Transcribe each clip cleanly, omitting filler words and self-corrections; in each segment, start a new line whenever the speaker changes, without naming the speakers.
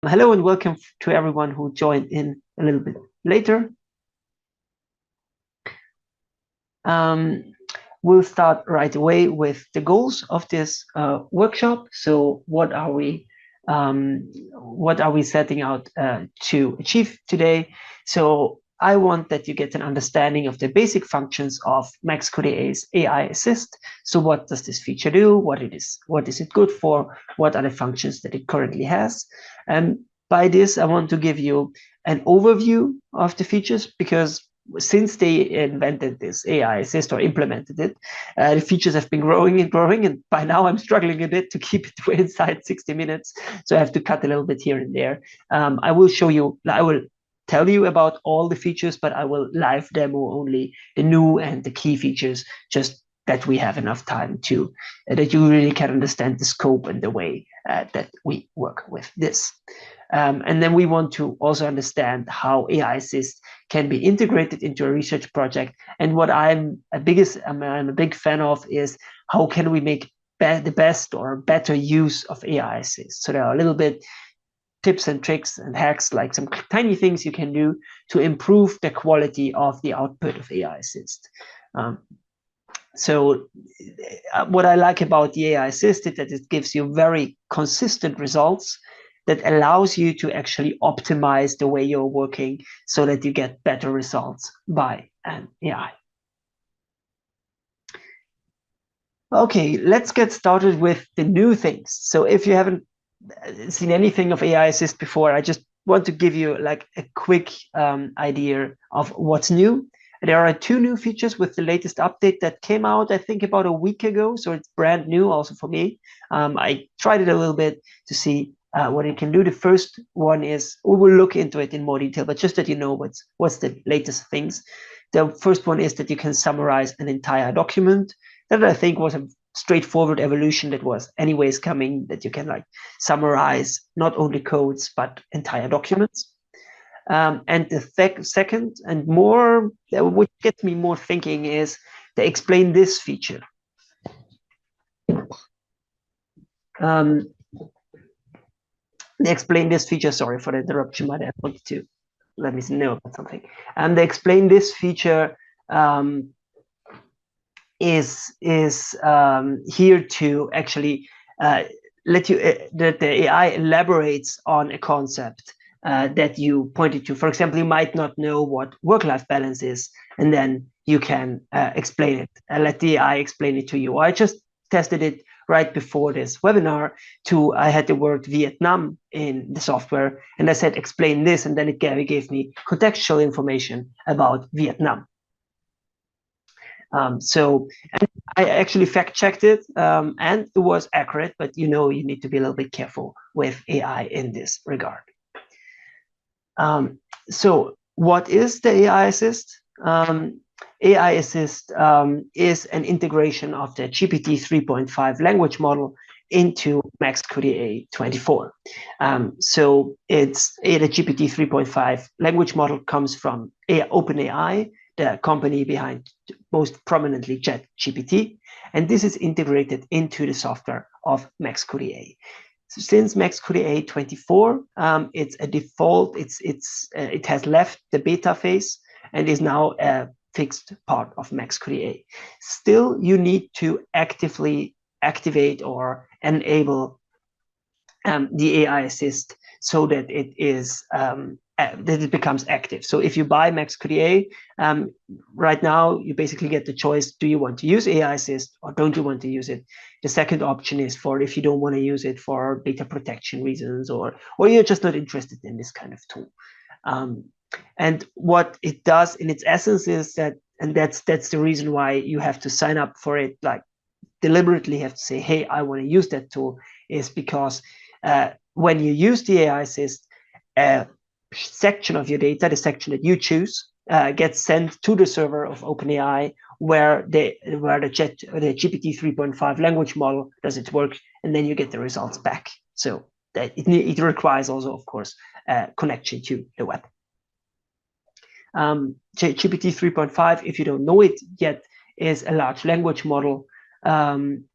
Hello and welcome to everyone who joined in a little bit later. We'll start right away with the goals of this workshop. So what are we setting out to achieve today? So I want that you get an understanding of the basic functions of MAXQDA AI's AI Assist. So what does this feature do? What is it good for? What are the functions that it currently has? And by this, I want to give you an overview of the features, because since they invented this AI Assist or implemented it, the features have been growing and growing, and by now I'm struggling a bit to keep it inside 60 minutes, so I have to cut a little bit here and there. I will tell you about all the features, but I will live demo only the new and the key features, just that we have enough time to that you really can understand the scope and the way that we work with this. And then we want to also understand how AI Assist can be integrated into a research project. And what I'm a big fan of is how can we make the best or better use of AI Assist. So there are a little bit tips and tricks and hacks, like some tiny things you can do to improve the quality of the output of AI Assist. So what I like about the AI Assist is that it gives you very consistent results that allows you to actually optimize the way you're working so that you get better results by an AI. Okay, let's get started with the new things. So if you haven't seen anything of AI Assist before, I just want to give you like a quick idea of what's new. There are 2 new features with the latest update that came out, I think, about a week ago. So it's brand new also for me. I tried it a little bit to see what it can do. The first one is, we will look into it in more detail, but just that you know what's the latest things. The first one is that you can summarize an entire document. That I think was a straightforward evolution that was anyways coming, that you can like summarize not only codes, but entire documents. And the second and more, what gets me more thinking, is the explain this feature. They explain this feature, sorry for the interruption, but I wanted to let me know about something. And the explain this feature is here to actually let you that the AI elaborates on a concept that you pointed to. For example, you might not know what work-life balance is, and then you can explain it, let the AI explain it to you. I just tested it right before this webinar. I had the word Vietnam in the software, and I said explain this, and then it gave me contextual information about Vietnam. So I actually fact-checked it, and it was accurate, but you need to be a little bit careful with AI in this regard. So what is the AI Assist? AI Assist is an integration of the GPT 3.5 language model into MAXQDA AI 24. So the GPT 3.5 language model comes from OpenAI, the company behind most prominently ChatGPT, and this is integrated into the software of MAXQDA AI. So since MAXQDA AI 24, it's a default. It has left the beta phase and is now a fixed part of MAXQDA AI. Still, you need to actively activate or enable the AI Assist so that it becomes active. So if you buy MAXQDA AI, right now you basically get the choice: do you want to use AI Assist or don't you want to use it? The second option is for if you don't want to use it for data protection reasons, or you're just not interested in this kind of tool. And what it does in its essence is that, and that's the reason why you have to sign up for it, like deliberately have to say, hey, I want to use that tool, is because when you use the AI Assist, section of your data, the section that you choose, gets sent to the server of OpenAI, where the GPT 3.5 language model does its work, and then you get the results back. So that it requires also, of course, connection to the web. GPT 3.5, if you don't know it yet, is a large language model, and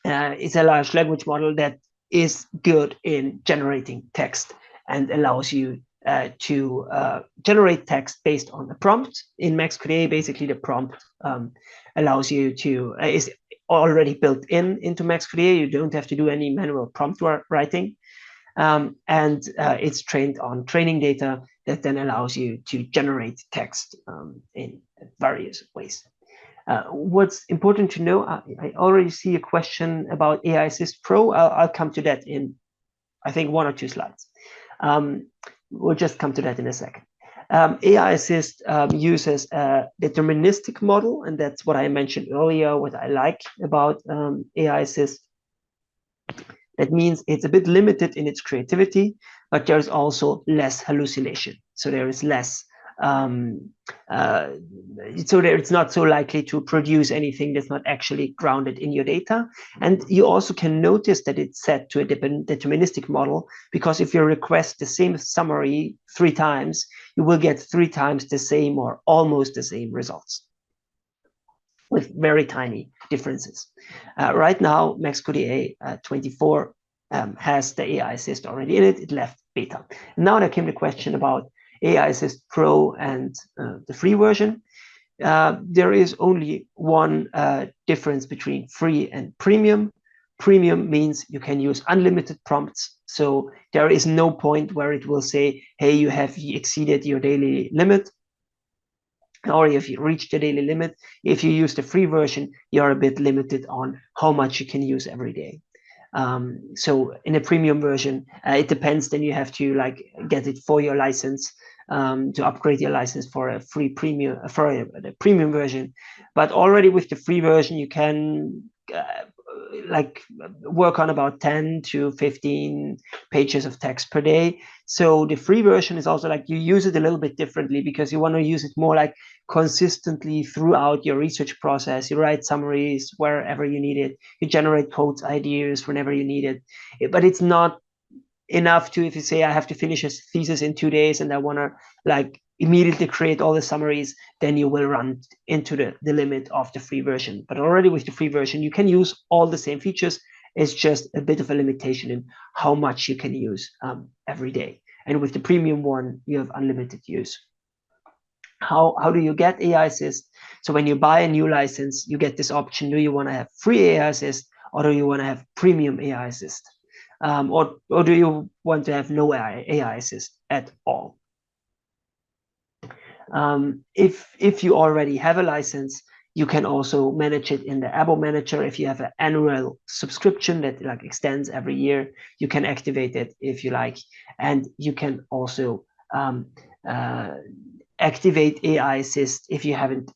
it's a large language model that is good in generating text and allows you to generate text based on a prompt. In MAXQDA AI, basically the prompt allows you to is already built into MAXQDA AI. You don't have to do any manual prompt writing. And it's trained on training data that then allows you to generate text in various ways. What's important to know, I already see a question about AI Assist Pro. I'll come to that in, I think, 1 or 2 slides. We'll just come to that in a second. AI Assist uses a deterministic model, and that's what I mentioned earlier, what I like about AI Assist. That means it's a bit limited in its creativity, but there's also less hallucination. So there is less, so there it's not so likely to produce anything that's not actually grounded in your data. And you also can notice that it's set to a deterministic model, because if you request the same summary 3 times, you will get 3 times the same or almost the same results, with very tiny differences. Right now, MAXQDA AI 24 has the AI Assist already in it. It left beta. And now there came the question about AI Assist Pro and the free version. There is only one difference between free and premium. Premium means you can use unlimited prompts. So there is no point where it will say, hey, you have exceeded your daily limit, or if you reach the daily limit. If you use the free version, you're a bit limited on how much you can use every day. So in a premium version, it depends. Then you have to like get it for your license, to upgrade your license for a free premium, for a premium version. But already with the free version, you can like work on about 10 to 15 pages of text per day. So the free version is also like you use it a little bit differently, because you want to use it more like consistently throughout your research process. You write summaries wherever you need it. You generate codes, ideas whenever you need it. But it's not enough to, if you say I have to finish a thesis in 2 days and I want to like immediately create all the summaries, then you will run into the limit of the free version. But already with the free version, you can use all the same features. It's just a bit of a limitation in how much you can use every day. And with the premium one, you have unlimited use. How do you get AI Assist? So when you buy a new license, you get this option. Do you want to have free AI Assist, or do you want to have premium AI Assist? Or do you want to have no AI Assist at all? If you already have a license, you can also manage it in the Abo Manager. If you have an annual subscription that like extends every year, you can activate it if you like, and you can also activate AI Assist if you haven't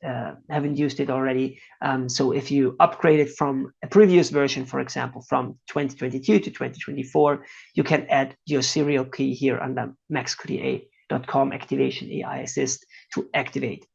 used it already. So if you upgrade it from a previous version, for example, from 2022 to 2024, you can add your serial key here under MAXQDA.com activation AI Assist to activate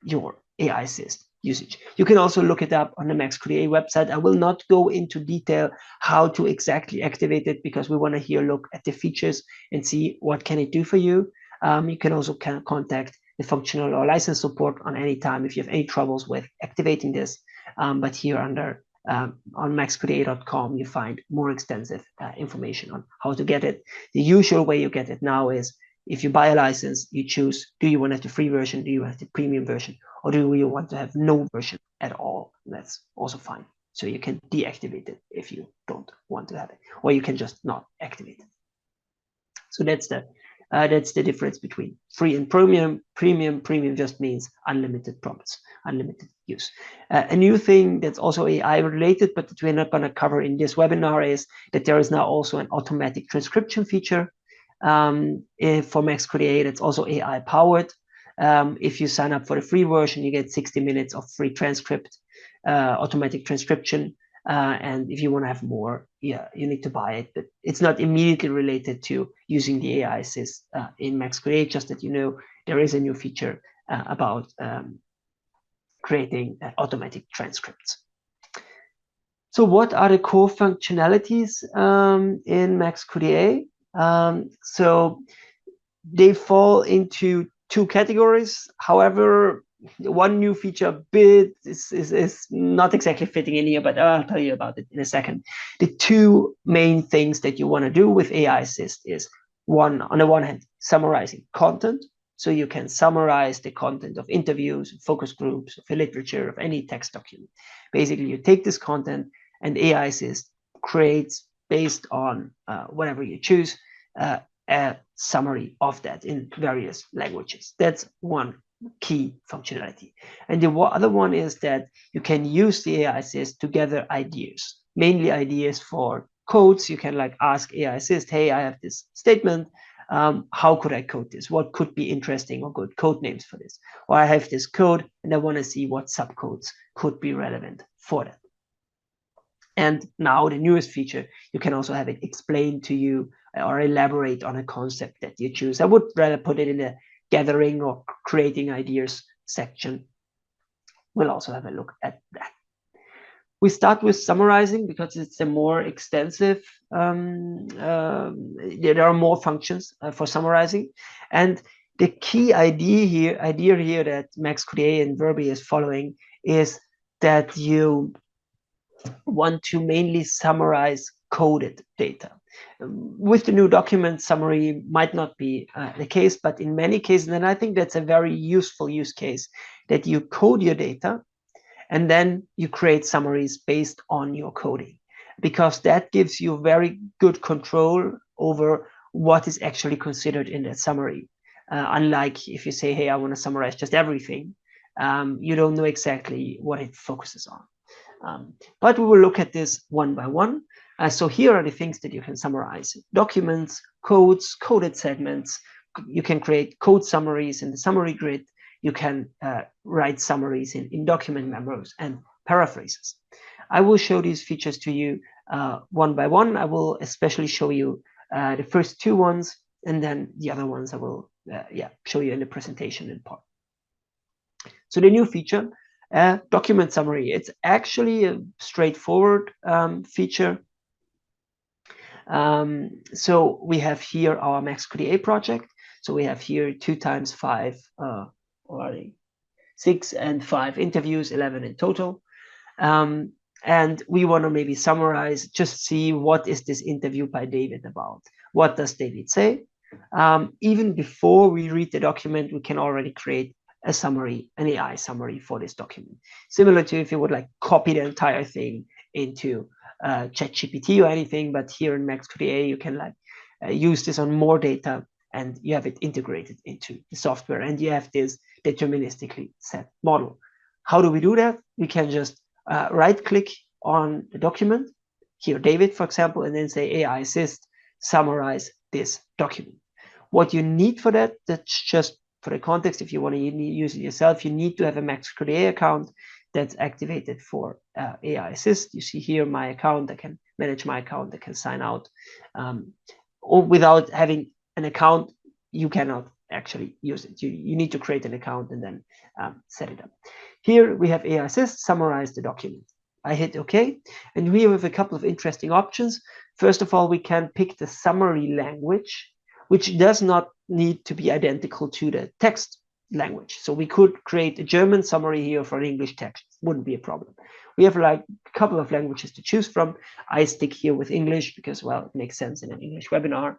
your AI Assist usage. You can also look it up on the MAXQDA website. I will not go into detail how to exactly activate it, because we want to here look at the features and see what can it do for you. You can also contact the functional or license support on any time if you have any troubles with activating this. But here under on maxqda.com, you find more extensive information on how to get it. The usual way you get it now is if you buy a license, you choose, do you want to have the free version, do you want the premium version, or do you want to have no version at all? That's also fine. So you can deactivate it if you don't want to have it, or you can just not activate it. So that's the difference between free and premium. Premium just means unlimited prompts, unlimited use. A new thing that's also AI related, but that we're not going to cover in this webinar, is that there is now also an automatic transcription feature for MAXQDA AI that's also AI powered. If you sign up for the free version, you get 60 minutes of free transcript, automatic transcription. And if you want to have more, yeah, you need to buy it. But it's not immediately related to using the AI Assist in MAXQDA. Just that you know, there is a new feature about creating automatic transcripts. So what are the core functionalities in MAXQDA? So they fall into 2 categories. However, one new feature bit is not exactly fitting in here, but I'll tell you about it in a second. The two main things that you want to do with AI Assist is one, on the one hand, summarizing content. So you can summarize the content of interviews, focus groups, of a literature, of any text document. Basically, you take this content and AI Assist creates, based on whatever you choose, a summary of that in various languages. That's one key functionality. And the other one is that you can use the AI Assist to gather ideas, mainly ideas for codes. You can like ask AI Assist, hey, I have this statement. How could I code this? What could be interesting or good code names for this? Or I have this code and I want to see what subcodes could be relevant for that. And now the newest feature, you can also have it explain to you or elaborate on a concept that you choose. I would rather put it in the gathering or creating ideas section. We'll also have a look at that. We start with summarizing because it's a more extensive, there are more functions for summarizing. And the key idea here that MAXQDA and Verbi is following is that you want to mainly summarize coded data. With the new document, summary might not be the case, but in many cases, and I think that's a very useful use case, that you code your data and then you create summaries based on your coding, because that gives you very good control over what is actually considered in that summary. Unlike if you say, hey, I want to summarize just everything, you don't know exactly what it focuses on. But we will look at this one by one. So here are the things that you can summarize: documents, codes, coded segments. You can create code summaries in the summary grid. You can write summaries in document memos and paraphrases. I will show these features to you one by one. I will especially show you the first two ones, and then the other ones I will show you in the presentation in part. So the new feature, document summary. It's actually a straightforward feature. So we have here our MAXQDA project. So we have here 2 times 5, or 6 and 5 interviews, 11 in total. And we want to maybe summarize, just see what is this interview by David about? What does David say? Even before we read the document, we can already create a summary, an AI summary for this document. Similar to if you would like copy the entire thing into ChatGPT or anything, but here in MAXQDA, you can like use this on more data and you have it integrated into the software and you have this deterministically set model. How do we do that? We can just right click on the document, here David, for example, and then say AI Assist, summarize this document. What you need for that, that's just for the context, if you want to use it yourself, you need to have a MAXQDA account that's activated for AI Assist. You see here my account, I can manage my account, I can sign out. Or without having an account, you cannot actually use it. You need to create an account and then set it up. Here we have AI Assist, summarize the document. I hit OK, and we have a couple of interesting options. First of all, we can pick the summary language, which does not need to be identical to the text language. So we could create a German summary here for an English text. Wouldn't be a problem. We have like a couple of languages to choose from. I stick here with English because, well, it makes sense in an English webinar.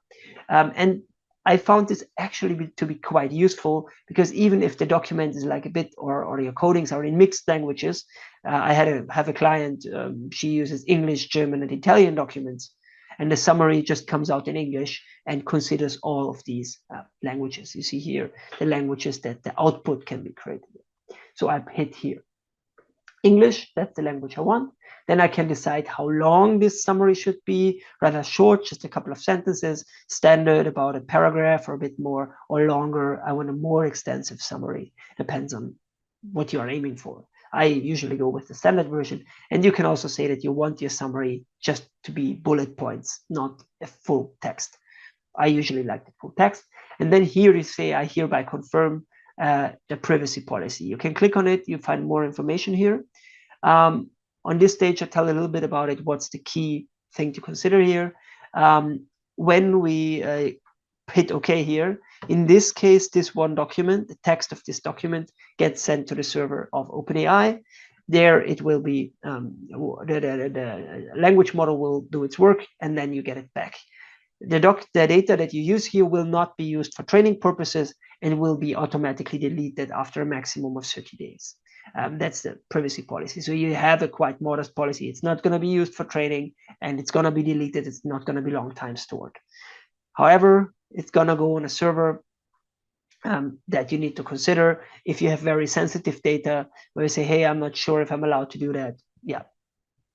And I found this actually to be quite useful because even if the document is like a bit, or your codings are in mixed languages, I have a client, she uses English, German, and Italian documents. And the summary just comes out in English and considers all of these languages. You see here the languages that the output can be created. So I hit here English, that's the language I want. Then I can decide how long this summary should be, rather short, just a couple of sentences, standard, about a paragraph or a bit more, or longer. I want a more extensive summary, depends on what you are aiming for. I usually go with the standard version. And you can also say that you want your summary just to be bullet points, not a full text. I usually like the full text. And then here you say, I hereby confirm the privacy policy. You can click on it, you find more information here. On this stage, I tell a little bit about it. What's the key thing to consider here? When we hit OK here. In this case, this one document, the text of this document, gets sent to the server of OpenAI. There it will be, the language model will do its work, and then you get it back. The data that you use here will not be used for training purposes and will be automatically deleted after a maximum of 30 days. That's the privacy policy. So you have a quite modest policy. It's not going to be used for training, and it's going to be deleted. It's not going to be long time stored. However, it's going to go on a server that you need to consider. If you have very sensitive data where you say, hey, I'm not sure if I'm allowed to do that, yeah,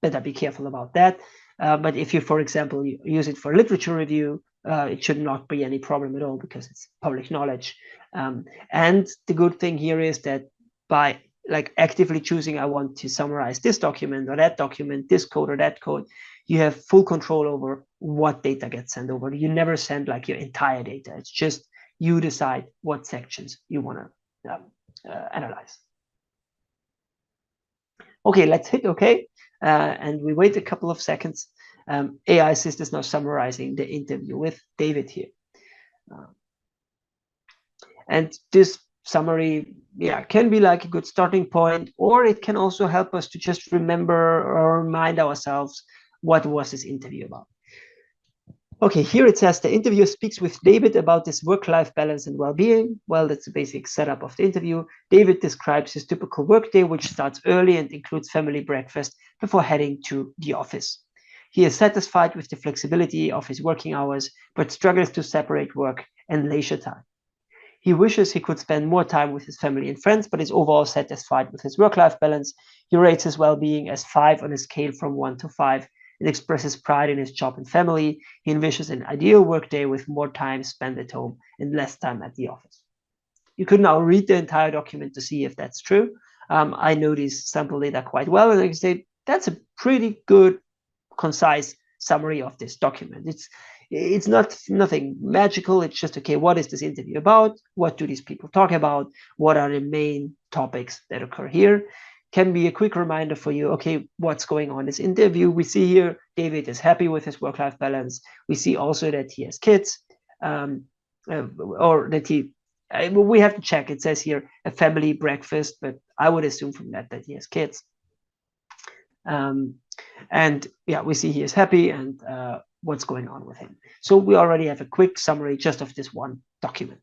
better be careful about that. But if you, for example, you use it for literature review, it should not be any problem at all because it's public knowledge. And the good thing here is that by like actively choosing, I want to summarize this document or that document, this code or that code, you have full control over what data gets sent over. You never send like your entire data. It's just you decide what sections you want to analyze. Okay, let's hit OK. And we wait a couple of seconds. AI Assist is now summarizing the interview with David here. And this summary, yeah, can be like a good starting point, or it can also help us to just remember or remind ourselves what was this interview about. Okay, here it says the interviewer speaks with David about his work-life balance and well-being. Well, that's the basic setup of the interview. David describes his typical workday, which starts early and includes family breakfast before heading to the office. He is satisfied with the flexibility of his working hours, but struggles to separate work and leisure time. He wishes he could spend more time with his family and friends, but is overall satisfied with his work-life balance. He rates his well-being as 5 on a scale from 1 to 5. It expresses pride in his job and family. He envisions an ideal workday with more time spent at home and less time at the office. You could now read the entire document to see if that's true. I know these sample data quite well, and I can say that's a pretty good, concise summary of this document. It's not nothing magical. It's just, okay, what is this interview about? What do these people talk about? What are the main topics that occur here? Can be a quick reminder for you, okay, what's going on in this interview. We see here David is happy with his work-life balance. We see also that he has kids, or that we have to check. It says here a family breakfast, but I would assume from that he has kids. And yeah, we see he is happy and what's going on with him. So we already have a quick summary just of this one document.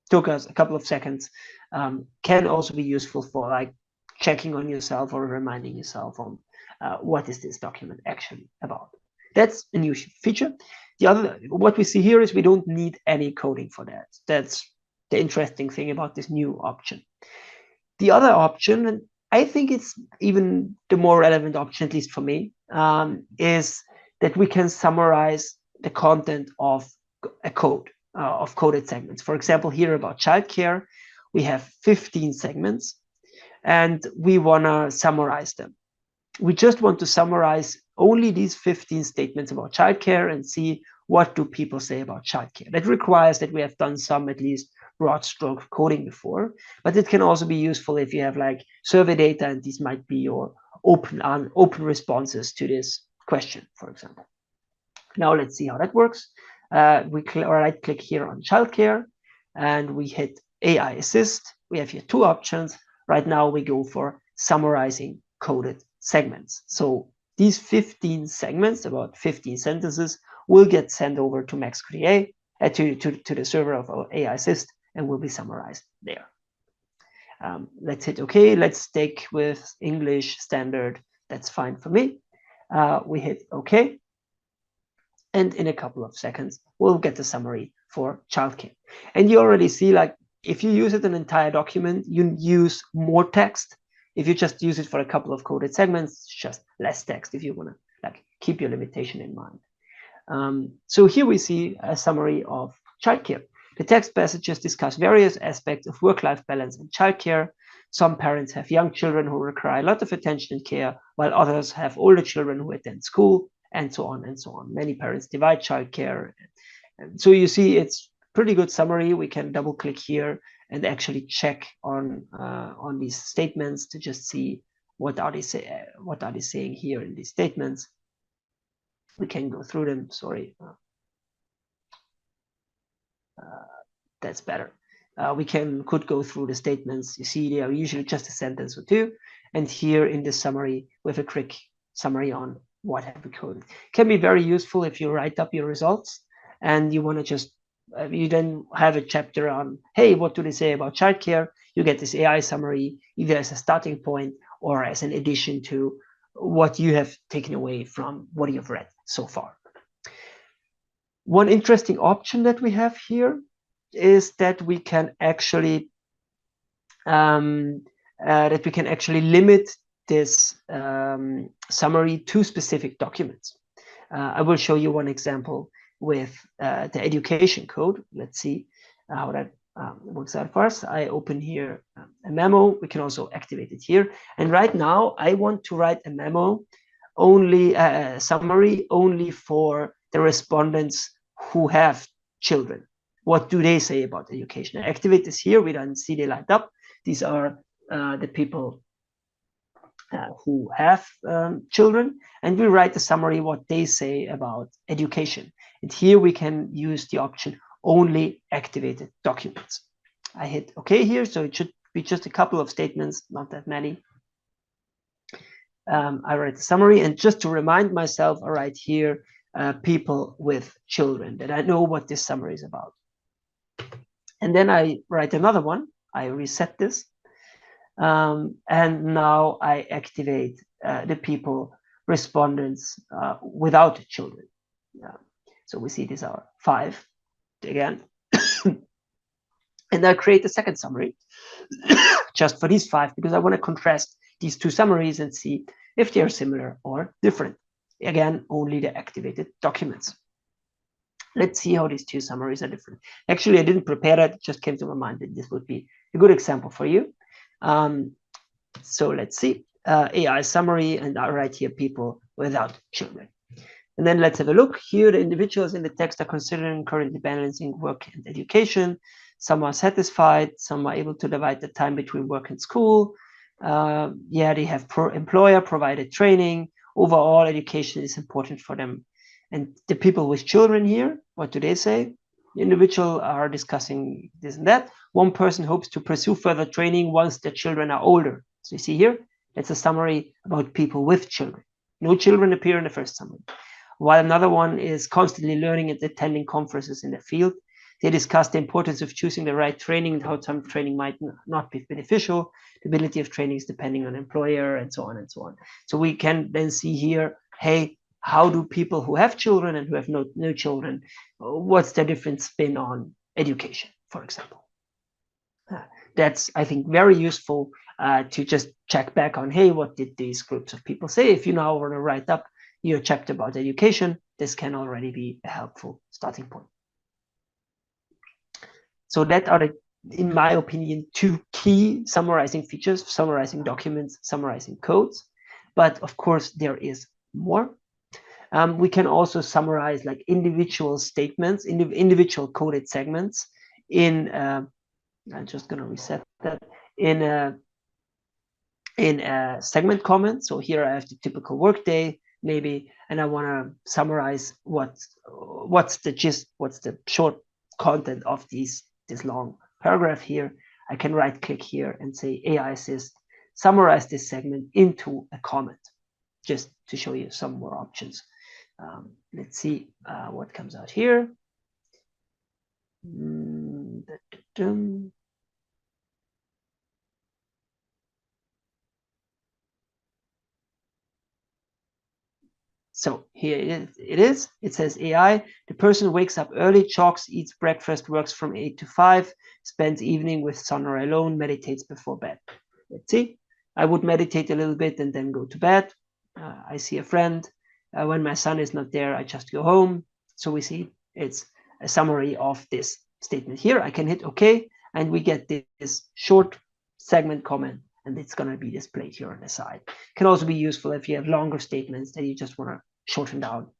Took us a couple of seconds. Can also be useful for like checking on yourself or reminding yourself on what is this document actually about. That's a new feature. The other, what we see here is we don't need any coding for that. That's the interesting thing about this new option. The other option, and I think it's even the more relevant option, at least for me, is that we can summarize the content of a code, of coded segments. For example, here about childcare, we have 15 segments, and we want to summarize them. We just want to summarize only these 15 statements about childcare and see what do people say about childcare. That requires that we have done some, at least, broad stroke coding before, but it can also be useful if you have like survey data, and these might be your open responses to this question, for example. Now let's see how that works. We right click here on childcare, and we hit AI Assist. We have here two options. Right now we go for summarizing coded segments. So these 15 segments, about 15 sentences, will get sent over to MAXQDA, to the server of our AI Assist, and will be summarized there. Let's hit OK. Let's stick with English standard. That's fine for me. We hit OK. And in a couple of seconds, we'll get the summary for childcare. And you already see, like, if you use it an entire document, you use more text. If you just use it for a couple of coded segments, it's just less text if you want to like keep your limitation in mind. So here we see a summary of childcare. The text passages discuss various aspects of work-life balance and childcare. Some parents have young children who require a lot of attention and care, while others have older children who attend school, and so on and so on. Many parents divide childcare. And so you see it's pretty good summary. We can double click here and actually check on these statements to just see what are they saying here in these statements. We can go through them. Sorry. That's better. We could go through the statements. You see, they are usually just a sentence or two. And here in the summary, with a quick summary on what have we coded. Can be very useful if you write up your results and you want to just, you then have a chapter on, hey, what do they say about childcare? You get this AI summary either as a starting point or as an addition to what you have taken away from what you've read so far. One interesting option that we have here is that we can actually limit this summary to specific documents. I will show you one example with the education code. Let's see how that works out for us. I open here a memo. We can also activate it here. And right now, I want to write a memo, only a summary only for the respondents who have children. What do they say about education? I activate this here. We don't see they light up. These are the people who have children, and we write the summary what they say about education. And here we can use the option only activated documents. I hit OK here, so it should be just a couple of statements, not that many. I write the summary, and just to remind myself, I write here people with children, that I know what this summary is about. And then I write another one. I reset this. And now I activate the people, respondents without children. So we see these are 5 again. And I create a second summary just for these 5, because I want to contrast these 2 summaries and see if they are similar or different. Again, only the activated documents. Let's see how these 2 summaries are different. Actually, I didn't prepare that. It just came to my mind that this would be a good example for you. So let's see, AI summary, and I write here people without children. And then let's have a look. Here, the individuals in the text are considering currently balancing work and education. Some are satisfied, some are able to divide the time between work and school. Yeah, they have employer provided training. Overall, education is important for them. And the people with children here, what do they say? The individual are discussing this and that. One person hopes to pursue further training once their children are older. So you see here, it's a summary about people with children. No children appear in the first summary. While another one is constantly learning and attending conferences in the field. They discuss the importance of choosing the right training and how some training might not be beneficial. The ability of training is depending on employer, and so on and so on. So we can then see here, hey, how do people who have children and who have no children, what's their different spin on education, for example? That's, I think, very useful to just check back on, hey, what did these groups of people say? If you now want to write up your chapter about education, this can already be a helpful starting point. So that are, in my opinion, 2 key summarizing features: summarizing documents, summarizing codes. But of course, there is more. We can also summarize like individual statements, individual coded segments in, I'm just going to reset that, in a segment comment. So here I have the typical workday, maybe, and I want to summarize what's the gist, what's the short content of this long paragraph here. I can right click here and say AI Assist, summarize this segment into a comment, just to show you some more options. Let's see what comes out here. So here it is. It says AI, the person wakes up early, jogs, eats breakfast, works from 8 to 5, spends evening with son or alone, meditates before bed. Let's see. I would meditate a little bit and then go to bed. I see a friend. When my son is not there, I just go home. So we see it's a summary of this statement here. I can hit OK, and we get this short segment comment, and it's going to be displayed here on the side. It can also be useful if you have longer statements that you just want to shorten down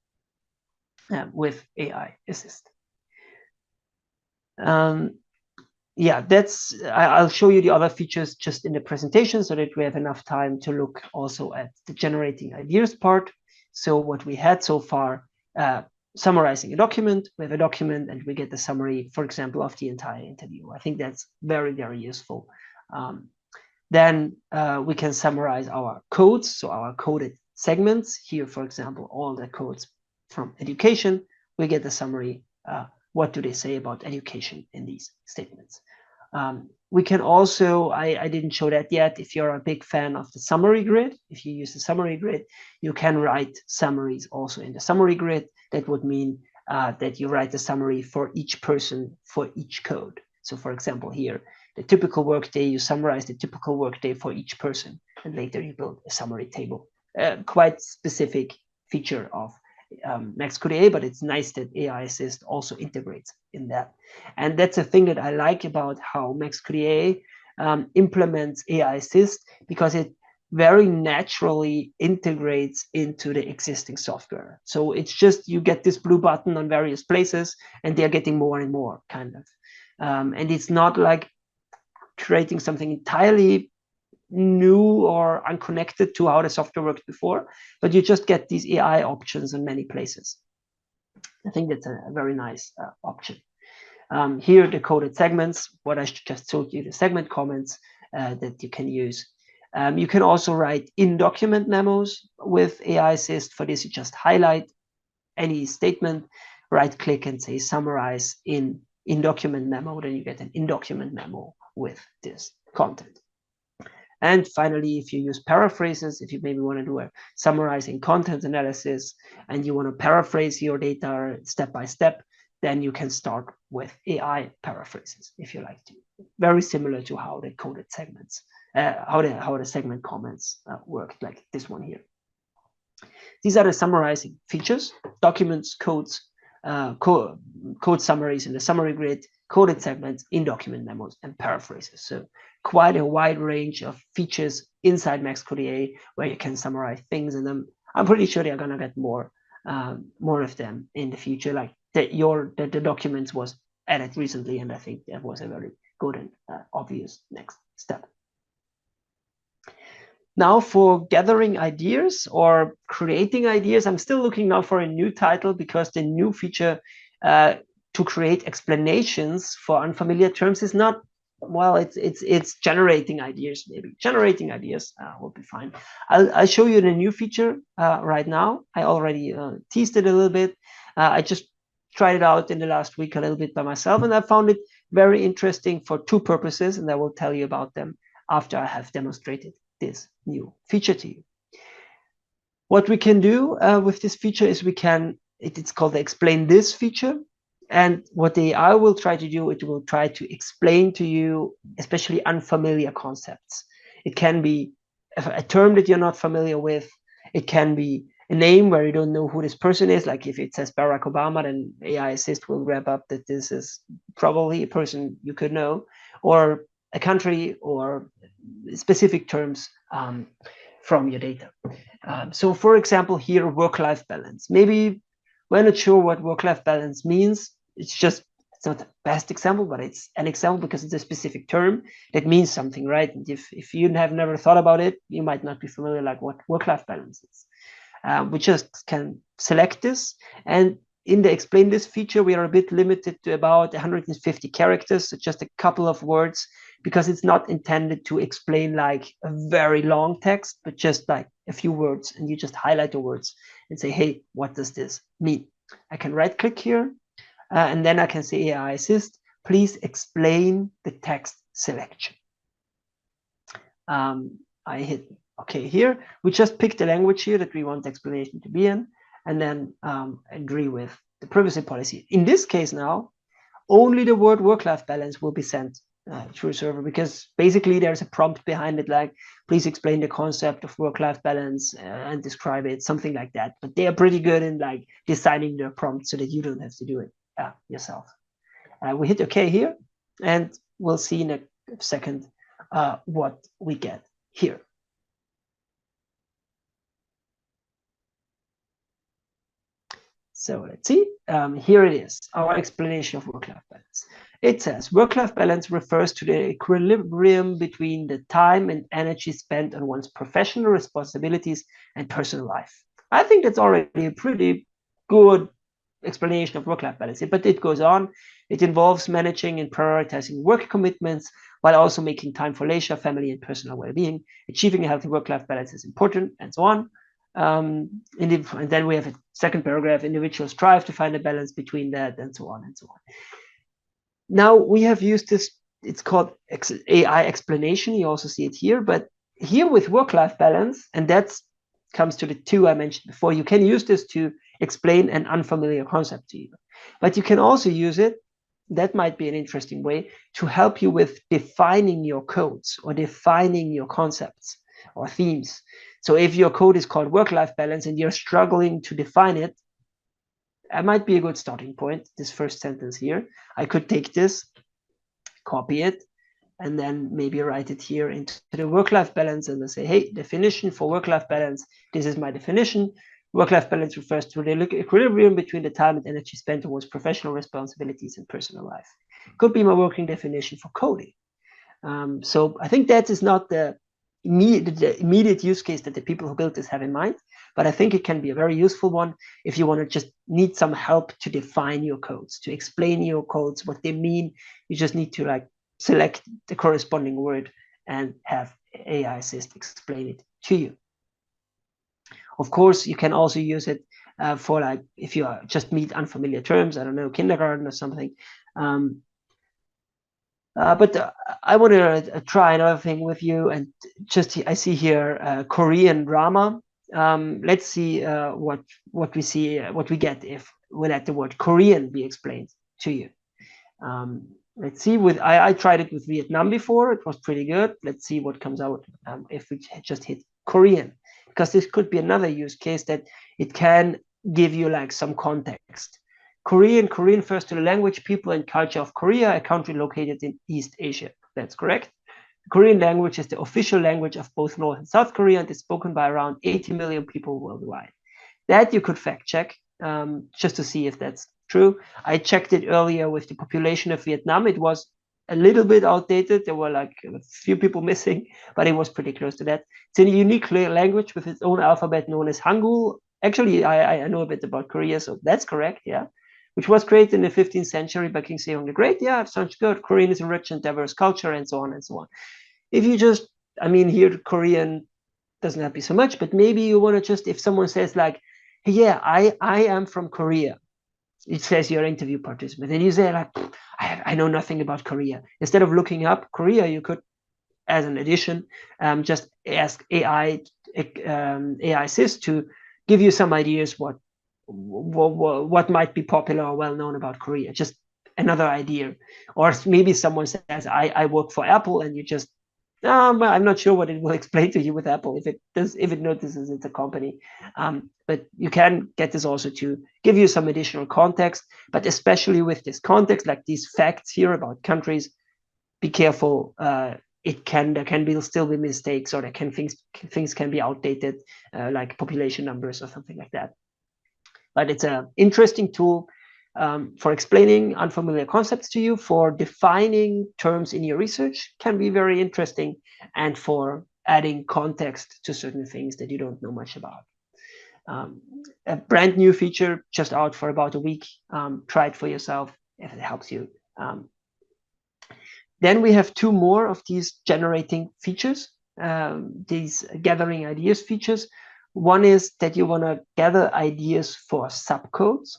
with AI Assist. Yeah, I'll show you the other features just in the presentation so that we have enough time to look also at the generating ideas part. So what we had so far, summarizing a document. We have a document and we get the summary, for example, of the entire interview. I think that's very, very useful. Then we can summarize our codes, so our coded segments. Here, for example, all the codes from education, we get the summary. What do they say about education in these statements? We can also, I didn't show that yet, if you're a big fan of the summary grid, if you use the summary grid, you can write summaries also in the summary grid. That would mean that you write the summary for each person, for each code. So for example, here, the typical workday, you summarize the typical workday for each person, and later you build a summary table. Quite specific feature of MAXQDA AI, but it's nice that AI Assist also integrates in that. And that's a thing that I like about how MAXQDA AI implements AI Assist, because it very naturally integrates into the existing software. So it's just, you get this blue button on various places, and they're getting more and more, kind of. And it's not like creating something entirely new or unconnected to how the software worked before, but you just get these AI options in many places. I think that's a very nice option. Here, the coded segments, what I just showed you, the segment comments that you can use. You can also write in-document memos with AI Assist. For this, you just highlight any statement, right-click and say summarize in document memo, then you get an in-document memo with this content. And finally, if you use paraphrases, if you maybe want to do a summarizing content analysis and you want to paraphrase your data step by step, then you can start with AI paraphrases if you like to. Very similar to how the coded segments, how the segment comments worked, like this one here. These are the summarizing features: documents, codes, code summaries in the summary grid, coded segments, in-document memos, and paraphrases. So quite a wide range of features inside MAXQDA AI where you can summarize things in them. I'm pretty sure they're gonna get more of them in the future. Like the documents was added recently, and I think that was a very good and obvious next step. Now for gathering ideas or creating ideas, I'm still looking now for a new title, because the new feature to create explanations for unfamiliar terms is not, well, it's generating ideas. Maybe generating ideas will be fine. I'll show you the new feature right now. I already teased it a little bit. I just tried it out in the last week a little bit by myself, and I found it very interesting for two purposes, and I will tell you about them after I have demonstrated this new feature to you. What we can do with this feature is it's called the explain this feature. And what the AI will try to do, it will try to explain to you, especially unfamiliar concepts. It can be a term that you're not familiar with. It can be a name where you don't know who this person is. Like if it says Barack Obama, then AI Assist will wrap up that this is probably a person you could know, or a country, or specific terms from your data. So for example, here, work-life balance. Maybe we're not sure what work-life balance means. It's not the best example, but it's an example because it's a specific term that means something, right? And if you have never thought about it, you might not be familiar like what work-life balance is. We just can select this, and in the explain this feature, we are a bit limited to about 150 characters, so just a couple of words, because it's not intended to explain like a very long text, but just like a few words, and you just highlight the words and say, hey, what does this mean? I can right click here, and then I can say AI Assist, please explain the text selection. I hit OK here. We just picked the language here that we want the explanation to be in, and then agree with the privacy policy. In this case now, only the word work-life balance will be sent through a server, because basically there's a prompt behind it, like, please explain the concept of work-life balance and describe it, something like that. But they are pretty good in like designing their prompt so that you don't have to do it yourself. We hit OK here, and we'll see in a second what we get here. So let's see. Here it is, our explanation of work-life balance. It says work-life balance refers to the equilibrium between the time and energy spent on one's professional responsibilities and personal life. I think that's already a pretty good explanation of work-life balance, but it goes on. It involves managing and prioritizing work commitments while also making time for leisure, family, and personal well-being. Achieving a healthy work-life balance is important, and so on. And then we have a second paragraph: individuals strive to find a balance between that, and so on and so on. Now we have used this, it's called AI explanation. You also see it here, but here with work-life balance, and that comes to the two I mentioned before, you can use this to explain an unfamiliar concept to you. But you can also use it, that might be an interesting way, to help you with defining your codes or defining your concepts or themes. So if your code is called work-life balance and you're struggling to define it, that might be a good starting point, this first sentence here. I could take this, copy it, and then maybe write it here into the work-life balance and then say, hey, definition for work-life balance, this is my definition. Work-life balance refers to the equilibrium between the time and energy spent towards professional responsibilities and personal life. Could be my working definition for coding. So I think that is not the immediate use case that the people who built this have in mind, but I think it can be a very useful one if you want to just need some help to define your codes, to explain your codes, what they mean. You just need to like select the corresponding word and have AI Assist explain it to you. Of course, you can also use it for like, if you just meet unfamiliar terms, I don't know, kindergarten or something. But I want to try another thing with you, and just I see here Korean drama. Let's see what we see, what we get if we let the word Korean be explained to you. Let's see. With I tried it with Vietnam before; it was pretty good. Let's see what comes out if we just hit Korean, because this could be another use case that it can give you like some context. Korean refers to the language, people, and culture of Korea, a country located in East Asia. That's correct. The Korean language is the official language of both North and South Korea and is spoken by around 80 million people worldwide. That you could fact check just to see if that's true. I checked it earlier with the population of Vietnam. It was a little bit outdated. There were like a few people missing, but it was pretty close to that. It's a unique language with its own alphabet known as Hangul. Actually, I know a bit about Korea, so that's correct, yeah. Which was created in the 15th century by King Sejong the Great. Yeah, it sounds good. Korean is a rich and diverse culture, and so on and so on. If you just, I mean, here Korean doesn't have to be so much, but maybe you want to just, if someone says like, hey, yeah, I am from Korea, it says you're an interview participant, and you say like, I know nothing about Korea. Instead of looking up Korea, you could, as an addition, just ask AI Assist to give you some ideas what might be popular or well known about Korea. Just another idea. Or maybe someone says, I work for Apple, and you just, I'm not sure what it will explain to you with Apple if it notices it's a company. But you can get this also to give you some additional context, but especially with this context, like these facts here about countries, be careful. There can still be mistakes, or things can be outdated, like population numbers or something like that. But it's an interesting tool for explaining unfamiliar concepts to you, for defining terms in your research can be very interesting, and for adding context to certain things that you don't know much about. A brand new feature, just out for about a week. Try it for yourself if it helps you. Then we have two more of these generating features, these gathering ideas features. One is that you want to gather ideas for subcodes.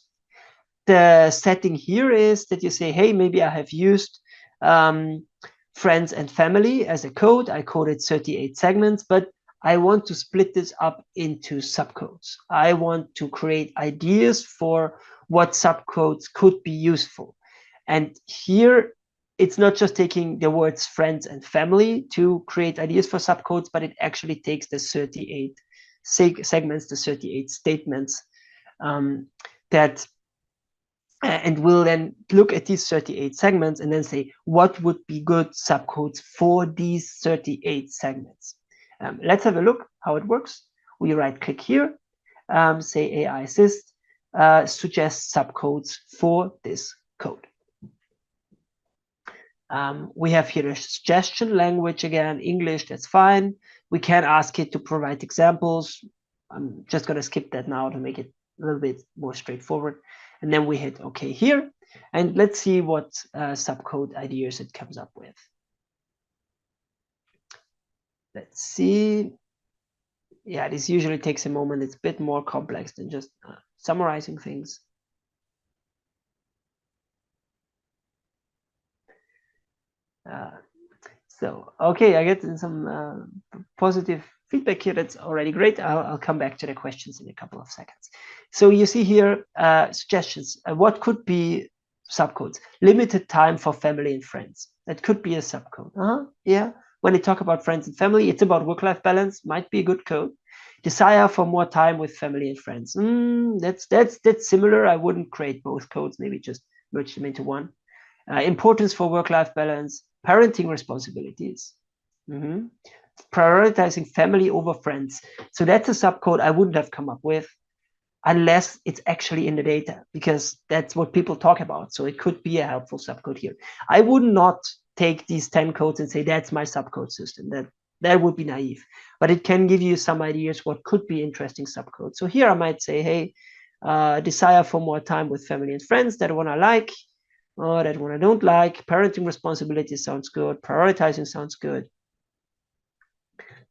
The setting here is that you say, hey, maybe I have used friends and family as a code. I coded 38 segments, but I want to split this up into subcodes. I want to create ideas for what subcodes could be useful. And here, it's not just taking the words friends and family to create ideas for subcodes, but it actually takes the 38 segments, the 38 statements that and we'll then look at these 38 segments and then say, what would be good subcodes for these 38 segments? Let's have a look how it works. We right click here, say AI Assist, suggest subcodes for this code. We have here a suggestion language again, English, that's fine. We can ask it to provide examples. I'm just going to skip that now to make it a little bit more straightforward. And then we hit OK here. And let's see what subcode ideas it comes up with. Let's see. Yeah, this usually takes a moment. It's a bit more complex than just summarizing things. So, okay, I get some positive feedback here. That's already great. I'll come back to the questions in a couple of seconds. So you see here suggestions. What could be subcodes? Limited time for family and friends. That could be a subcode. Yeah. When they talk about friends and family, it's about work-life balance. Might be a good code. Desire for more time with family and friends. That's similar. I wouldn't create both codes. Maybe just merge them into one. Importance for work-life balance, parenting responsibilities, prioritizing family over friends. So that's a subcode I wouldn't have come up with unless it's actually in the data, because that's what people talk about. So it could be a helpful subcode here. I would not take these 10 codes and say that's my subcode system. That would be naive, but it can give you some ideas what could be interesting subcodes. So here I might say, hey, desire for more time with family and friends, that one I like. That one I don't like. Parenting responsibility sounds good. Prioritizing sounds good.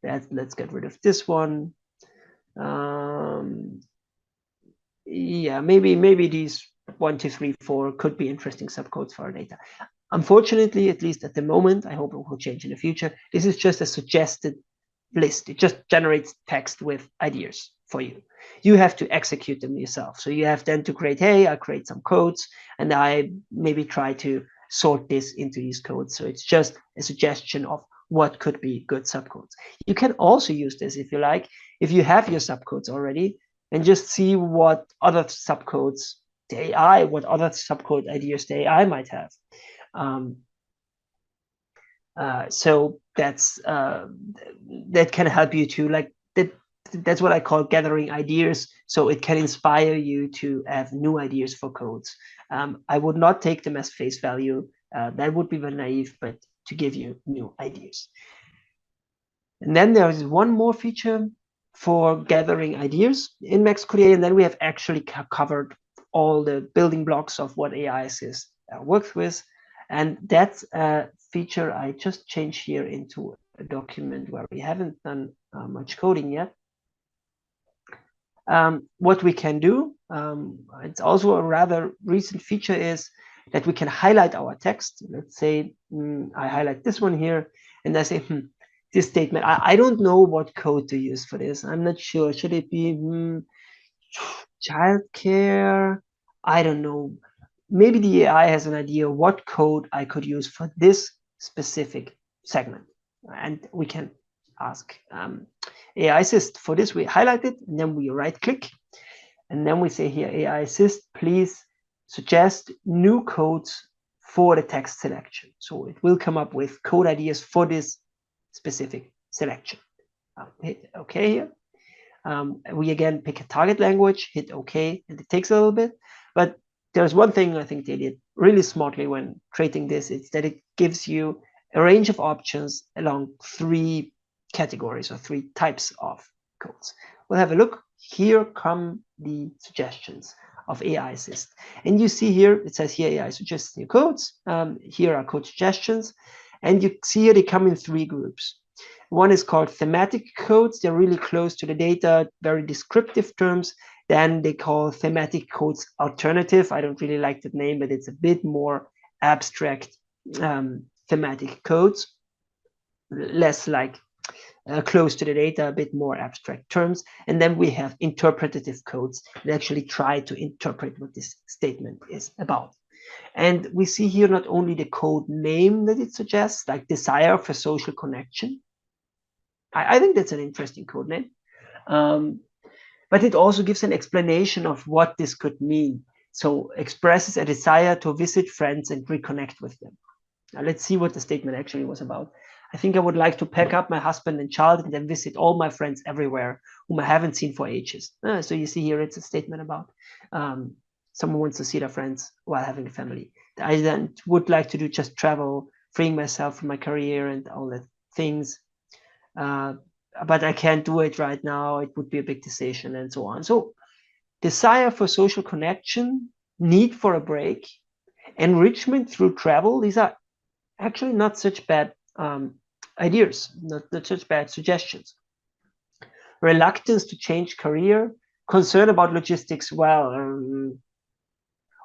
Let's get rid of this one. Yeah, maybe these 1, 2, 3, 4 could be interesting subcodes for our data. Unfortunately, at least at the moment, I hope it will change in the future. This is just a suggested list. It just generates text with ideas for you. You have to execute them yourself. So you have then to create, hey, I create some codes and I maybe try to sort this into these codes. So it's just a suggestion of what could be good subcodes. You can also use this if you like, if you have your subcodes already, and just see what other subcodes the AI, what other subcode ideas the AI might have. So that can help you to like that. That's what I call gathering ideas. So it can inspire you to have new ideas for codes. I would not take them as face value. That would be very naive, but to give you new ideas. And then there is one more feature for gathering ideas in MAXQDA AI, and then we have actually covered all the building blocks of what AI Assist works with. And that's a feature I just changed here into a document where we haven't done much coding yet. What we can do, it's also a rather recent feature, is that we can highlight our text. Let's say I highlight this one here, and I say, this statement, I don't know what code to use for this. I'm not sure. Should it be childcare? I don't know. Maybe the AI has an idea what code I could use for this specific segment. And we can ask AI Assist. For this, we highlight it, and then we right click. And then we say here, AI Assist, please suggest new codes for the text selection. So it will come up with code ideas for this specific selection. Hit OK here. We again pick a target language, hit OK, and it takes a little bit. But there's one thing I think they did really smartly when creating this. It's that it gives you a range of options along 3 categories or 3 types of codes. We'll have a look. Here come the suggestions of AI Assist. And you see here, it says here AI suggests new codes. Here are code suggestions. And you see here they come in 3 groups. One is called thematic codes. They're really close to the data, very descriptive terms. Then they call thematic codes alternative. I don't really like that name, but it's a bit more abstract thematic codes, less like close to the data, a bit more abstract terms. And then we have interpretative codes that actually try to interpret what this statement is about. And we see here not only the code name that it suggests, like desire for social connection. I think that's an interesting code name. But it also gives an explanation of what this could mean. So expresses a desire to visit friends and reconnect with them. Now let's see what the statement actually was about. I think I would like to pack up my husband and child and then visit all my friends everywhere whom I haven't seen for ages. So you see here, it's a statement about someone wants to see their friends while having a family. I then would like to do just travel, freeing myself from my career and all the things. But I can't do it right now. It would be a big decision and so on. So desire for social connection need for a break, enrichment through travel. These are actually not such bad ideas, not such bad suggestions. Reluctance to change career, concern about logistics, well,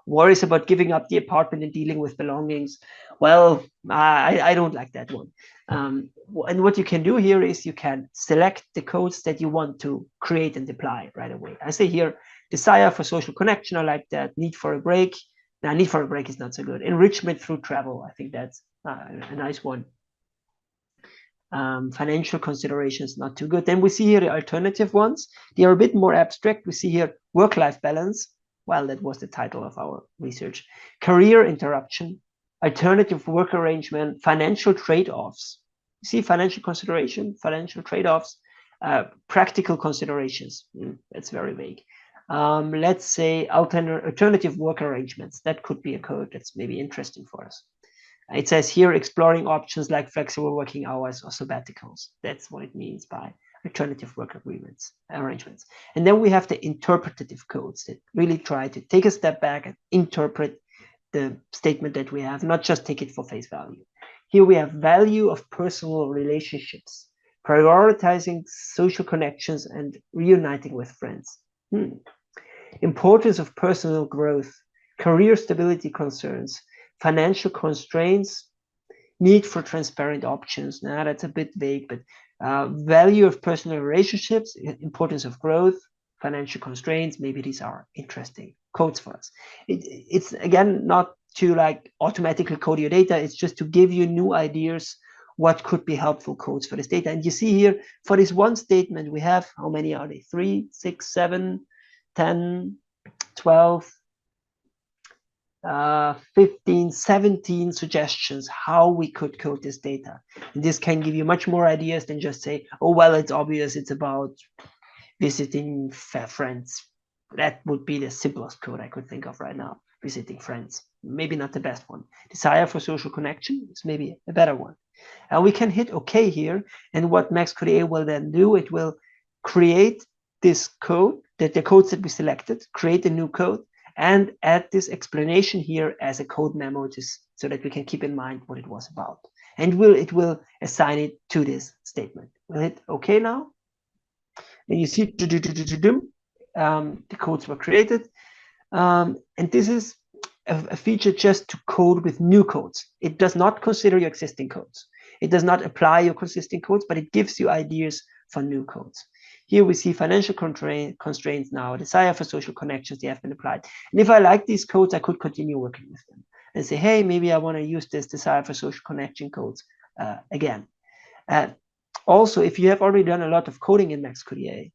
worries about giving up the apartment and dealing with belongings. Well, I don't like that one. And what you can do here is you can select the codes that you want to create and apply right away. I say here, desire for social connection, I like that. Need for a break. Now, need for a break is not so good. Enrichment through travel, I think that's a nice one. Financial considerations, not too good. Then we see here the alternative ones. They are a bit more abstract. We see here work-life balance. Well, that was the title of our research. Career interruption, alternative work arrangement, financial trade-offs. You see financial consideration, financial trade-offs, practical considerations. That's very vague. Let's say alternative work arrangements. That could be a code that's maybe interesting for us. It says here exploring options like flexible working hours or sabbaticals. That's what it means by alternative work arrangements. And then we have the interpretative codes that really try to take a step back and interpret the statement that we have, not just take it for face value. Here we have value of personal relationships, prioritizing social connections and reuniting with friends. Importance of personal growth, career stability concerns, financial constraints, need for transparent options. Now that's a bit vague, but value of personal relationships, importance of growth, financial constraints, maybe these are interesting codes for us. It's again not to like automatically code your data, it's just to give you new ideas what could be helpful codes for this data. And you see here for this one statement we have, how many are they? 3, 6, 7, 10, 12, 15, 17 suggestions how we could code this data. And this can give you much more ideas than just say, oh, well, it's obvious it's about visiting friends. That would be the simplest code I could think of right now, visiting friends. Maybe not the best one. Desire for social connection is maybe a better one. And we can hit OK here. And what MAXQDA AI will then do, it will create this code, the codes that we selected, create a new code, and add this explanation here as a code memo so that we can keep in mind what it was about. And it will assign it to this statement. We'll hit OK now. And you see the codes were created. And this is a feature just to code with new codes. It does not consider your existing codes. It does not apply your existing codes, but it gives you ideas for new codes. Here we see financial constraints now, desire for social connections, they have been applied. And if I like these codes, I could continue working with them and say, hey, maybe I want to use this desire for social connection codes again. Also, if you have already done a lot of coding in MAXQDA AI,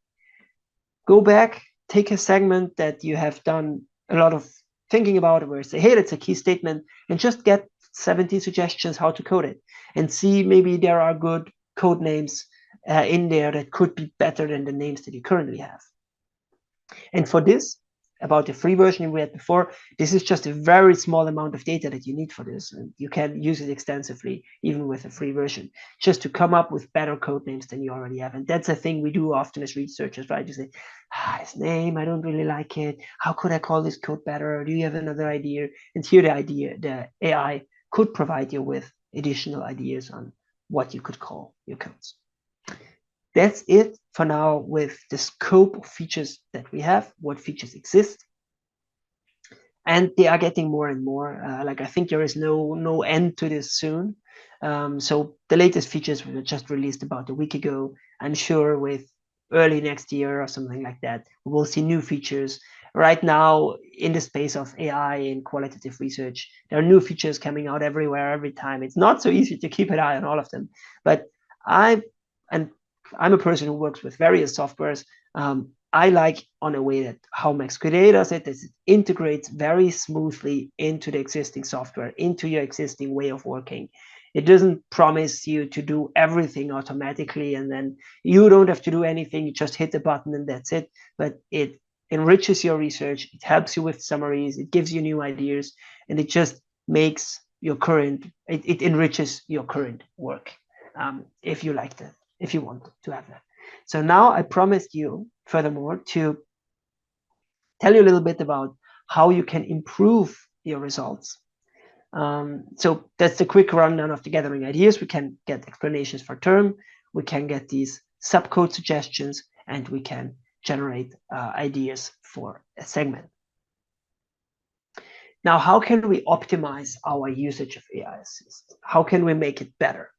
go back, take a segment that you have done a lot of thinking about, where say, hey, that's a key statement, and just get 70 suggestions how to code it and see maybe there are good code names in there that could be better than the names that you currently have. And for this, about the free version we had before, this is just a very small amount of data that you need for this. And you can use it extensively, even with a free version, just to come up with better code names than you already have. And that's a thing we do often as researchers, right? You say, this name, I don't really like it. How could I call this code better? Do you have another idea? And here the AI could provide you with additional ideas on what you could call your codes. That's it for now with the scope of features that we have, what features exist. And they are getting more and more. Like I think there is no end to this soon. So the latest features were just released about a week ago. I'm sure with early next year or something like that, we will see new features. Right now, in the space of AI and qualitative research, there are new features coming out everywhere, every time. It's not so easy to keep an eye on all of them. But I'm a person who works with various softwares. I like on a way that how MAXQDA does it is it integrates very smoothly into the existing software, into your existing way of working. It doesn't promise you to do everything automatically and then you don't have to do anything. You just hit the button and that's it. But it enriches your research. It helps you with summaries. It gives you new ideas, and it just makes your it enriches your current work if you like that. If you want to have that. So now I promised you, furthermore, to tell you a little bit about how you can improve your results. So that's the quick rundown of the gathering ideas. We can get explanations for term, we can get these subcode suggestions, and we can generate ideas for a segment. Now, how can we optimize our usage of AI Assist? How can we make it better?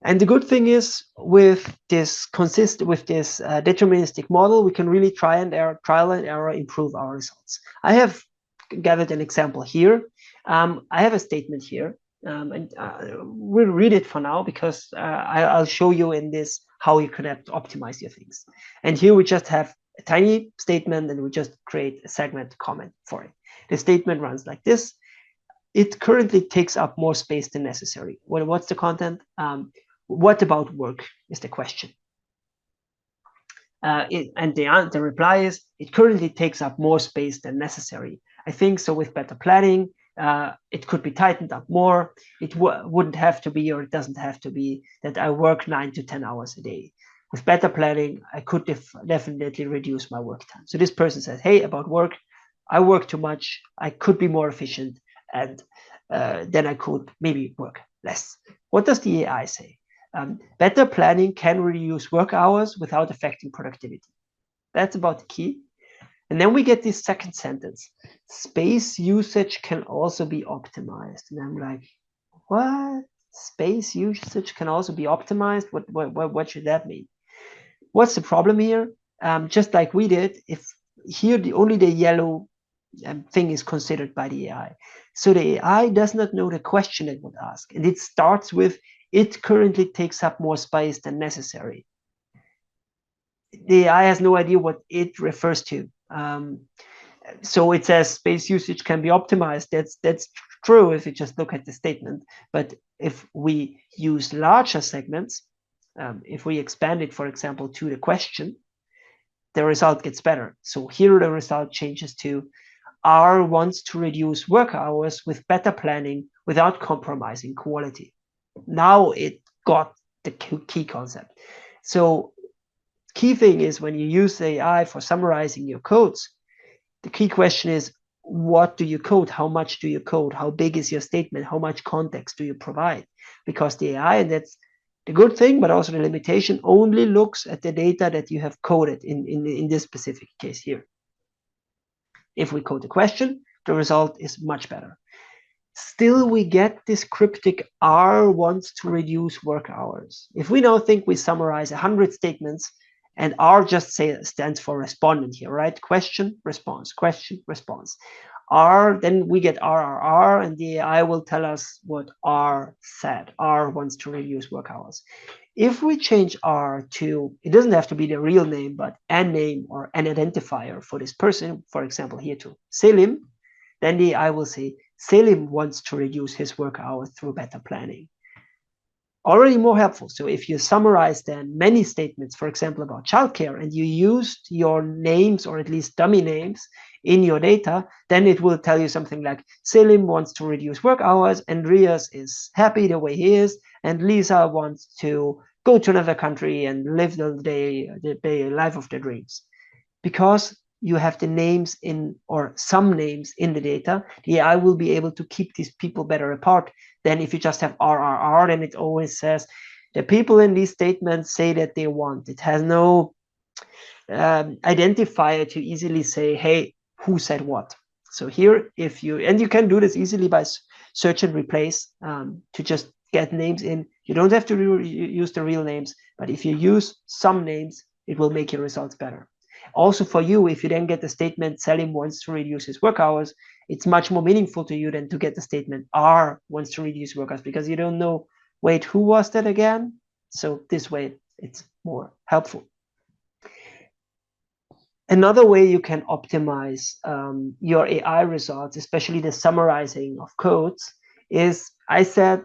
And the good thing is, with this deterministic model, we can really trial and error, improve our results. I have gathered an example here. I have a statement here, and we'll read it for now because I'll show you in this how you can optimize your things. And here we just have a tiny statement, and we just create a segment comment for it. The statement runs like this: it currently takes up more space than necessary. What's the content? What about work is the question. And the reply is, it currently takes up more space than necessary. I think so with better planning, it could be tightened up more. It wouldn't have to be, or it doesn't have to be, that I work 9 to 10 hours a day. With better planning, I could definitely reduce my work time. So this person says, hey, about work, I work too much. I could be more efficient, and then I could maybe work less. What does the AI say? Better planning can reduce work hours without affecting productivity. That's about the key. And then we get this second sentence: space usage can also be optimized. And I'm like, what? Space usage can also be optimized? What should that mean? What's the problem here? Just like we did, if here only the yellow thing is considered by the AI. So the AI does not know the question it would ask. And it starts with, it currently takes up more space than necessary. The AI has no idea what it refers to. So it says space usage can be optimized. That's true if you just look at the statement. But if we use larger segments, if we expand it, for example, to the question, the result gets better. So here the result changes to, R wants to reduce work hours with better planning without compromising quality. Now it got the key concept. So key thing is, when you use AI for summarizing your codes, the key question is, what do you code? How much do you code? How big is your statement? How much context do you provide? Because the AI, and that's the good thing, but also the limitation, only looks at the data that you have coded in this specific case here. If we code the question, the result is much better. Still, we get this cryptic, R wants to reduce work hours. If we now think we summarize 100 statements, and R just stands for respondent here, right? Question, response, question, response. R, then we get RRR, and the AI will tell us what R said. R wants to reduce work hours. If we change R to, it doesn't have to be the real name, but a name or an identifier for this person, for example, here to Selim, then the AI will say, Selim wants to reduce his work hours through better planning. Already more helpful. So if you summarize then many statements, for example, about childcare, and you used your names, or at least dummy names, in your data, then it will tell you something like, Selim wants to reduce work hours, Andreas is happy the way he is, and Lisa wants to go to another country and live the life of their dreams. Because you have the names in, or some names in the data, the AI will be able to keep these people better apart than if you just have RRR, then it always says the people in these statements say that they want. It has no identifier to easily say, hey, who said what? So here, if you, and you can do this easily by search and replace to just get names in. You don't have to use the real names, but if you use some names, it will make your results better. Also for you, if you then get the statement, Selim wants to reduce his work hours, it's much more meaningful to you than to get the statement, R wants to reduce work hours, because you don't know, wait, who was that again? So this way, it's more helpful. Another way you can optimize your AI results, especially the summarizing of codes, is, I said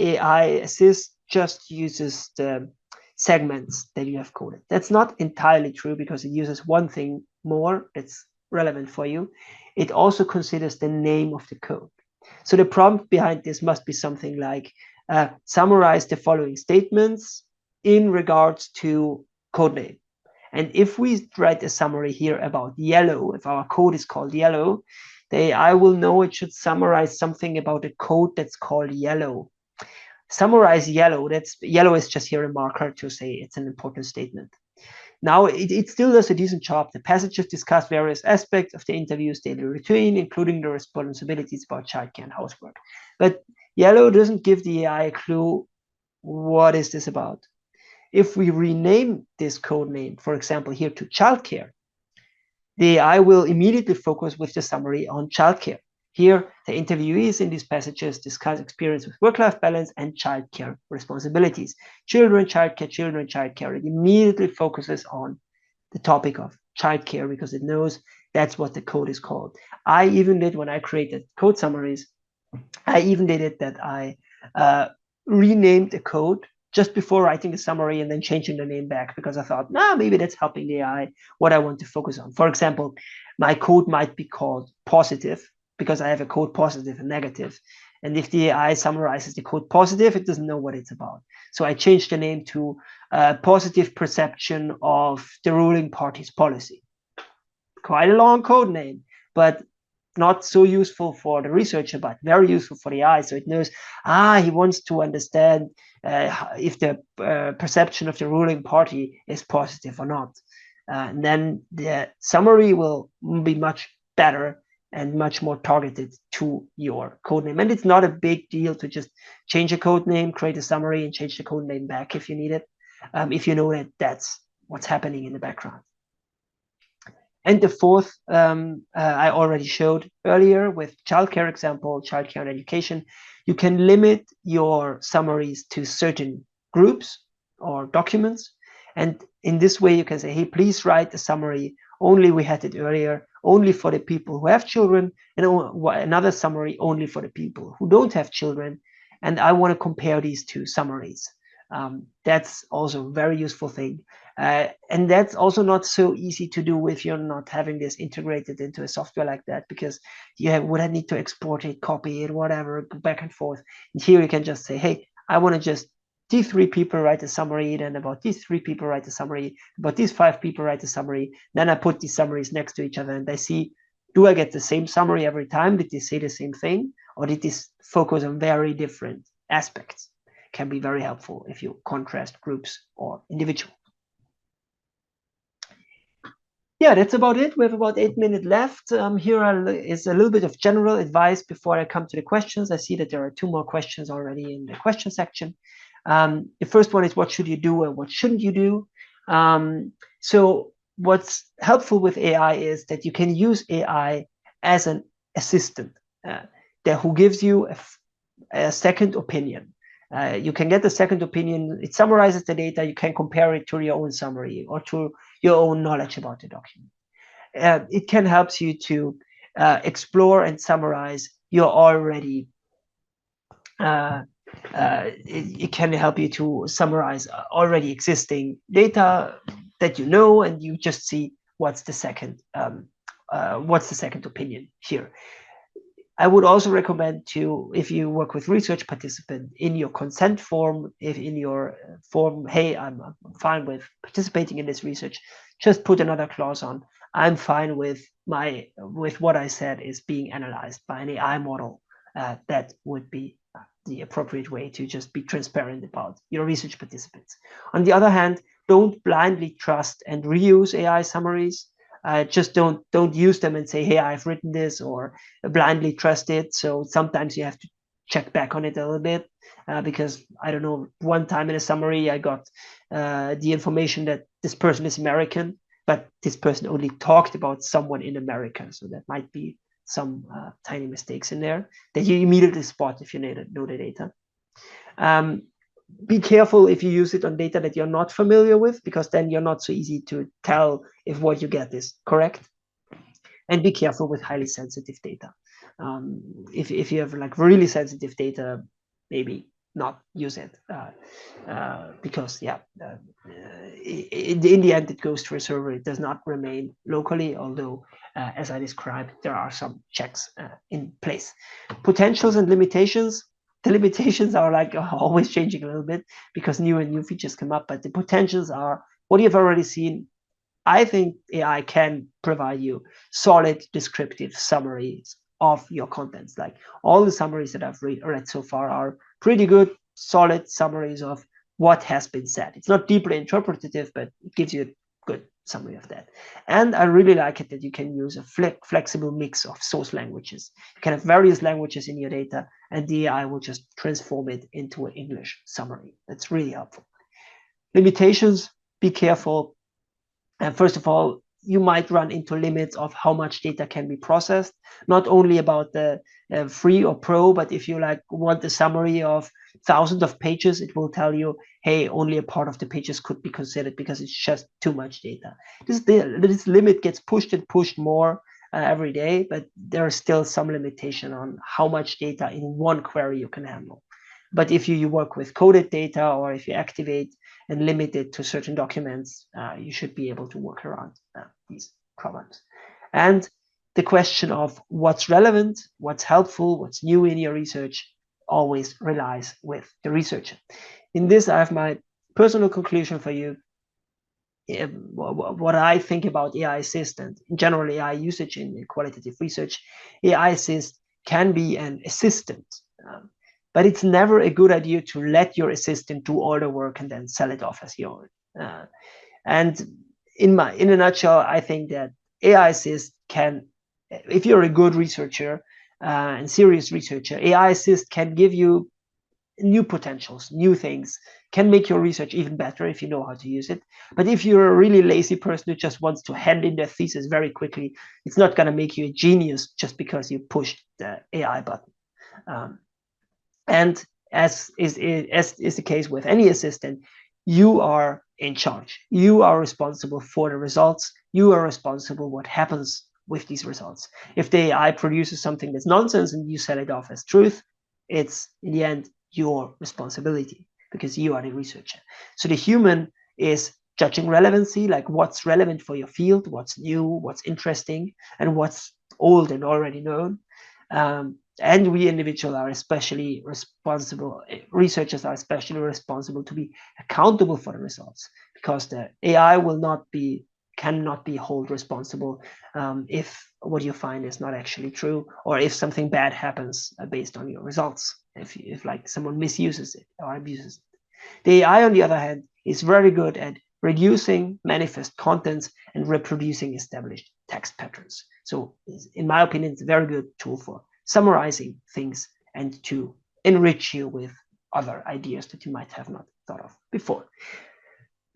AI Assist just uses the segments that you have coded. That's not entirely true, because it uses one thing more that's relevant for you. It also considers the name of the code. So the prompt behind this must be something like, summarize the following statements in regards to code name. And if we write a summary here about yellow, if our code is called yellow, the AI will know it should summarize something about a code that's called yellow. Summarize yellow, that's yellow is just here a marker to say it's an important statement. Now, it still does a decent job. The passages discuss various aspects of the interview's daily routine, including the responsibilities about childcare and housework. But yellow doesn't give the AI a clue what is this about. If we rename this code name, for example, here to childcare, the AI will immediately focus with the summary on childcare. Here, the interviewees in these passages discuss experience with work-life balance and childcare responsibilities. Children, childcare. It immediately focuses on the topic of childcare because it knows that's what the code is called. I even did, when I created code summaries, I even did it that I renamed the code just before writing the summary and then changing the name back, because I thought, maybe that's helping the AI what I want to focus on. For example, my code might be called positive because I have a code positive and negative. And if the AI summarizes the code positive, it doesn't know what it's about. So I changed the name to positive perception of the ruling party's policy. Quite a long code name, but not so useful for the researcher, but very useful for the AI. So it knows, he wants to understand if the perception of the ruling party is positive or not. And then the summary will be much better and much more targeted to your code name. And it's not a big deal to just change a code name, create a summary, and change the code name back if you need it, if you know that that's what's happening in the background. And the fourth, I already showed earlier with childcare example, childcare and education. You can limit your summaries to certain groups or documents. And in this way, you can say, hey, please write a summary. Only, we had it earlier, only for the people who have children, and another summary only for the people who don't have children. And I want to compare these two summaries. That's also a very useful thing. And that's also not so easy to do if you're not having this integrated into a software like that, because you would need to export it, copy it, whatever, go back and forth. And here you can just say, hey, I want to just these 3 people write a summary, then about these 3 people write a summary, about these 5 people write a summary. Then I put these summaries next to each other and I see, do I get the same summary every time? Did they say the same thing? Or did this focus on very different aspects? Can be very helpful if you contrast groups or individuals. Yeah, that's about it. We have about 8 minutes left. Here is a little bit of general advice before I come to the questions. I see that there are 2 more questions already in the question section. The first one is, what should you do and what shouldn't you do? So what's helpful with AI is that you can use AI as an assistant who gives you a second opinion. You can get a second opinion. It summarizes the data. You can compare it to your own summary or to your own knowledge about the document. It can help you to explore and summarize your already it can help you to summarize already existing data that you know, and you just see what's the second opinion here. I would also recommend to, if you work with research participant, in your consent form, if in your form, hey, I'm fine with participating in this research, just put another clause on, I'm fine with what I said is being analyzed by an AI model. That would be the appropriate way to just be transparent about your research participants. On the other hand, don't blindly trust and reuse AI summaries. Just don't use them and say, hey, I've written this, or blindly trust it. So sometimes you have to check back on it a little bit, because I don't know, one time in a summary I got the information that this person is American, but this person only talked about someone in America. So that might be some tiny mistakes in there that you immediately spot if you know the data. Be careful if you use it on data that you're not familiar with, because then you're not so easy to tell if what you get is correct. And be careful with highly sensitive data. If you have like really sensitive data, maybe not use it, because in the end it goes to a server. It does not remain locally, although as I described, there are some checks in place. Potentials and limitations. The limitations are like always changing a little bit because new features come up, but the potentials are what you've already seen. I think AI can provide you solid descriptive summaries of your contents. Like all the summaries that I've read so far are pretty good, solid summaries of what has been said. It's not deeply interpretative, but it gives you a good summary of that. And I really like it that you can use a flexible mix of source languages. You can have various languages in your data, and the AI will just transform it into an English summary. That's really helpful. Limitations, be careful. And first of all, you might run into limits of how much data can be processed, not only about the free or pro, but if you like want a summary of thousands of pages, it will tell you, hey, only a part of the pages could be considered because it's just too much data. This limit gets pushed and pushed more every day, but there is still some limitation on how much data in one query you can handle. But if you work with coded data, or if you activate and limit it to certain documents, you should be able to work around these problems. And the question of what's relevant, what's helpful, what's new in your research always relies with the researcher. In this, I have my personal conclusion for you. What I think about AI Assist and in general AI usage in qualitative research, AI Assist can be an assistant. But it's never a good idea to let your assistant do all the work and then sell it off as your own. And in a nutshell, I think that AI Assist can, if you're a good researcher and serious researcher, AI Assist can give you new potentials, new things, can make your research even better if you know how to use it. But if you're a really lazy person who just wants to hand in their thesis very quickly, it's not going to make you a genius just because you pushed the AI button. And as is the case with any assistant, you are in charge. You are responsible for the results. You are responsible what happens with these results. If the AI produces something that's nonsense and you sell it off as truth, it's in the end your responsibility because you are the researcher. So the human is judging relevancy, like what's relevant for your field, what's new, what's interesting, and what's old and already known. And we individuals are especially responsible, researchers are especially responsible to be accountable for the results, because the AI cannot be held responsible if what you find is not actually true, or if something bad happens based on your results, if like someone misuses it or abuses it. The AI, on the other hand, is very good at reducing manifest contents and reproducing established text patterns. So in my opinion, it's a very good tool for summarizing things and to enrich you with other ideas that you might have not thought of before.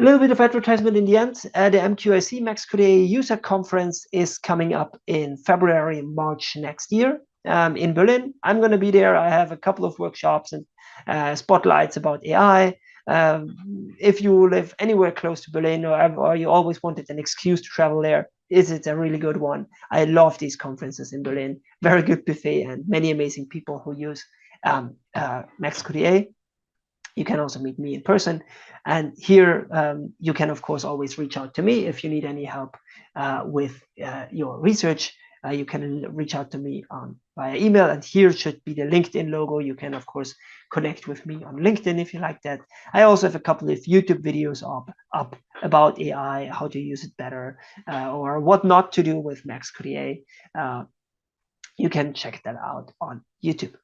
A little bit of advertisement in the end. The MQIC MAXQDA AI User Conference is coming up in February, March next year in Berlin. I'm going to be there. I have a couple of workshops and spotlights about AI. If you live anywhere close to Berlin, or you always wanted an excuse to travel there, is it a really good one? I love these conferences in Berlin. Very good buffet and many amazing people who use MAXQDA AI. You can also meet me in person. And here you can, of course, always reach out to me if you need any help with your research. You can reach out to me via email, and here should be the LinkedIn logo. You can, of course, connect with me on LinkedIn if you like that. I also have a couple of YouTube videos up about AI, how to use it better, or what not to do with MAXQDA AI. You can check that out on YouTube.